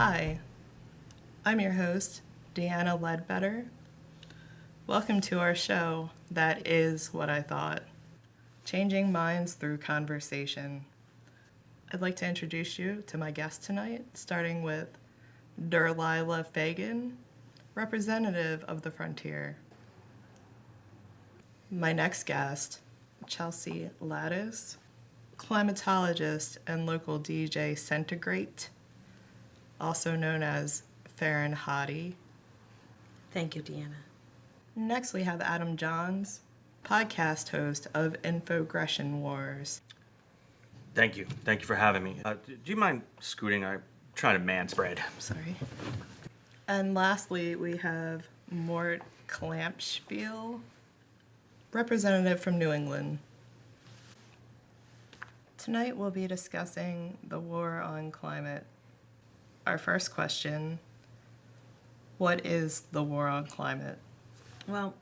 Hi, I'm your host, Deanna Ledbetter. Welcome to our show, That Is What I Thought, Changing Minds Through Conversation. I'd like to introduce you to my guest tonight, starting with Delilah Fagan, representative of the frontier. My next guest, Chelsea Lattice, climatologist and local DJ Centigrade, also known as Fair and Hottie. Thank you, Deanna. Next, we have Adam Johns, podcast host of Infogression Wars. Thank you. Thank you for having me. Do you mind scooting? I'm trying to manspread. Sorry. And lastly, we have Mort Clampspiel, representative from New England. Tonight, we'll be discussing the war on climate. Our first question, what is the war on climate? Well,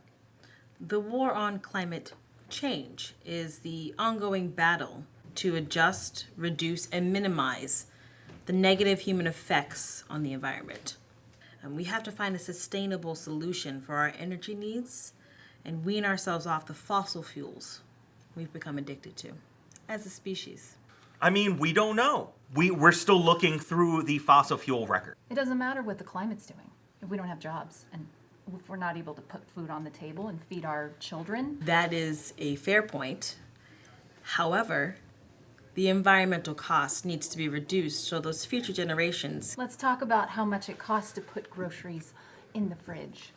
the war on climate change is the ongoing battle to adjust, reduce, and minimize the negative human effects on the environment. And we have to find a sustainable solution for our energy needs and wean ourselves off the fossil fuels we've become addicted to as a species. I mean, we don't know. We're still looking through the fossil fuel record. It doesn't matter what the climate's doing if we don't have jobs and if we're not able to put food on the table and feed our children. That is a fair point. However, the environmental cost needs to be reduced so those future generations. Let's talk about how much it costs to put groceries in the fridge.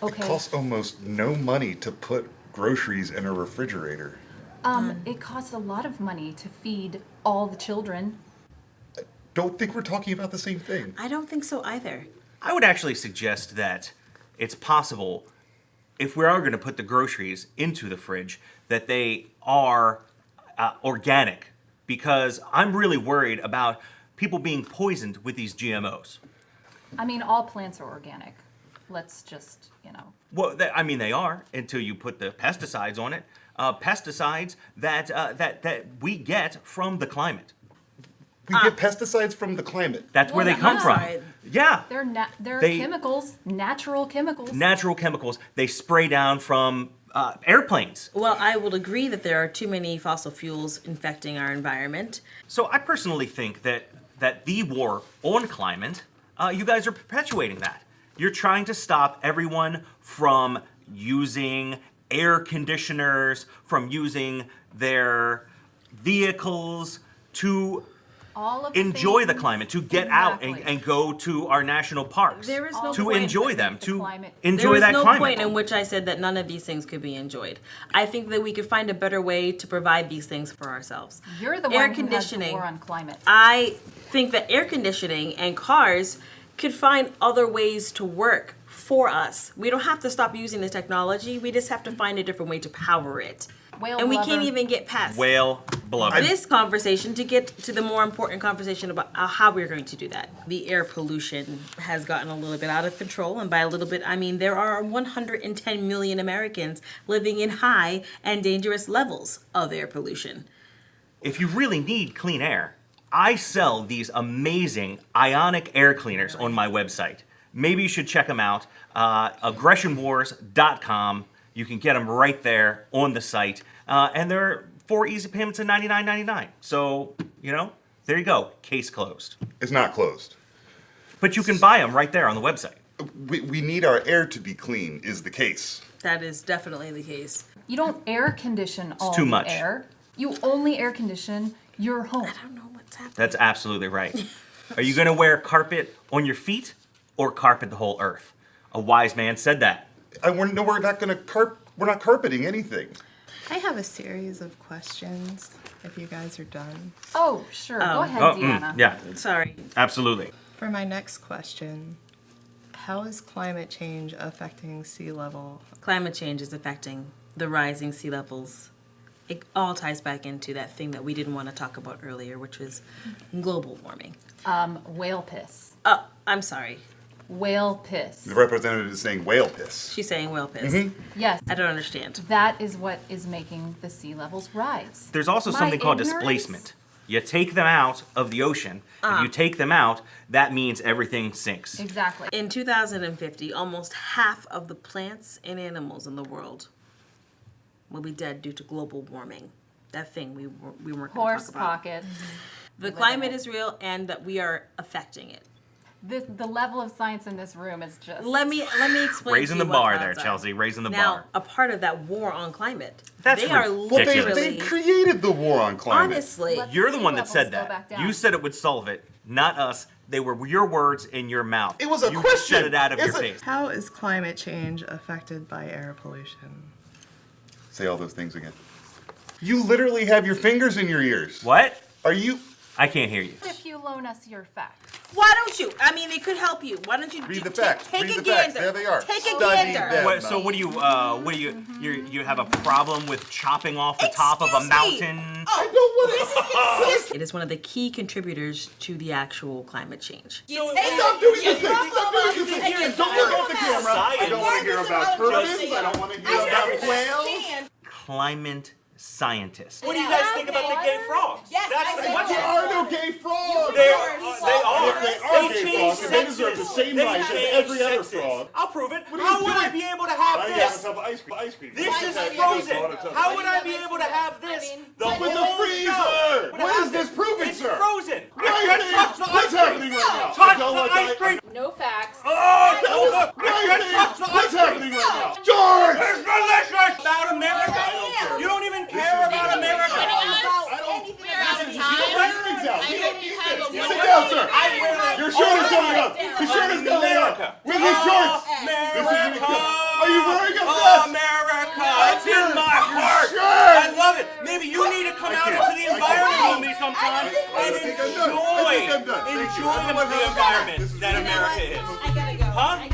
Okay. It costs almost no money to put groceries in a refrigerator. It costs a lot of money to feed all the children. Don't think we're talking about the same thing. I don't think so either. I would actually suggest that it's possible, if we are going to put the groceries into the fridge, that they are organic, because I'm really worried about people being poisoned with these GMOs. I mean, all plants are organic. Let's just, Well, they are until you put the pesticides on it. Pesticides that we get from the climate. We get pesticides from the climate. That's where they come from. Yeah. They're They- chemicals, natural chemicals. Natural chemicals they spray down from airplanes. Well, I will agree that there are too many fossil fuels infecting our environment. So I personally think that the war on climate, you guys are perpetuating that. You're trying to stop everyone from using air conditioners, from using their vehicles to All of enjoy the things- climate, to get out Exactly. and go to our national parks, There is no to point enjoy that them, make the to climate- enjoy There was that no climate. point in which I said that none of these things could be enjoyed. I think that we could find a better way to provide these things for ourselves. You're the Air one who has the conditioning. war on climate. I think that air conditioning and cars could find other ways to work for us. We don't have to stop using the technology. We just have to find a different way to power it. Whale And we blubber. can't even get past Whale blubber. this conversation to get to the more important conversation about how we're going to do that. The air pollution has gotten a little bit out of control, and by a little bit, I mean there are 110 million Americans living in high and dangerous levels of air pollution. If you really need clean air, I sell these amazing ionic air cleaners on my website. Maybe you should check them out. aggressionwars.com. You can get them right there on the site. And they're 4 easy payments of $99.99. So, there you go. Case closed. It's not closed. But you can buy them right there on the website. We need our air to be clean, is the case. That is definitely the case. You don't air condition all too the much. air. You only air condition your home. I don't know what's happening. That's absolutely right. Are you going to wear carpet on your feet or carpet the whole earth? A wise man said that. We're not going to we're not carpeting anything. I have a series of questions, if you guys are done. Oh, sure. Go ahead, Deanna. Yeah, Sorry. absolutely. For my next question, how is climate change affecting sea level? Climate change is affecting the rising sea levels. It all ties back into that thing that we didn't want to talk about earlier, which was global warming. Whale piss. Oh, I'm sorry. Whale piss. The representative is saying whale piss. She's saying whale piss. Yes. I don't understand. That is what is making the sea levels rise. There's also My something called ignorance? displacement. You take them out of the ocean. If you take them out, that means everything sinks. Exactly. In 2050, almost half of the plants and animals in the world will be dead due to global warming. That thing we weren't going to Horse talk about. pockets. The climate is real, and that we are affecting it. The level of science in this room is just. Let me explain. Raising to the you what bar clouds there, are. Chelsea. Raising the Now, bar. a part of that war on climate. That's they are ridiculous. Well, they literally, created the war on climate. honestly. Let- You're the sea one that levels said go that. back down. You said it would solve it, not us. They were your words in your mouth. It was a you question. said it out of your It's a- face. How is climate change affected by air pollution? Say all those things again. You literally have your fingers in your ears. What? Are you? I can't hear you. If you loan us your facts. Why don't you? I mean, it could help you. Why don't you Read the take facts. a Read the gander? facts. There they are. Take a Study gander. them. So what do you have a problem with chopping off the top of a Excuse me. mountain? I don't want to. It is one of the key contributors to the actual climate change. Stop doing this thing. Stop doing this thing. And don't look off the camera. I don't want to hear about turbines. I don't want to hear about whales. Climate scientist. What do you guys think about the gay frogs? Yes, That's I what There are no gay frogs. they are. They are. If they are gay changed frogs, they deserve the sexes. same They rights as changed every other sexes. frog. I'll prove it. What are you How would I doing? be able to have I have this? myself ice cream. This is Why frozen. not? How would I be able to have this? The With the whole freezer. show? What is this proving, It's sir? frozen. Why I is can't this- touch the What's ice happening cream. right now? Touch Don't the let ice that- cream. No facts. Oh, look. Why I is can't this- touch the ice What's cream. happening right now? George! It's delicious. About America. You don't even care about America. I don't. Anything about Get it. your earrings out. You don't need have this. a Sit down, sir. I wear it Your shirt is all going the up. time. Your shirt is going America. up. With his shorts. America. Are you wearing a vest? America. It's in my heart. shirt. I love it. Maybe you need to come out can't. into the I environment can't. with me sometime I and think I'm done. I think I'm done. Thank you. enjoy Everyone the have a- environment This is that really America is. I gotta go. Huh?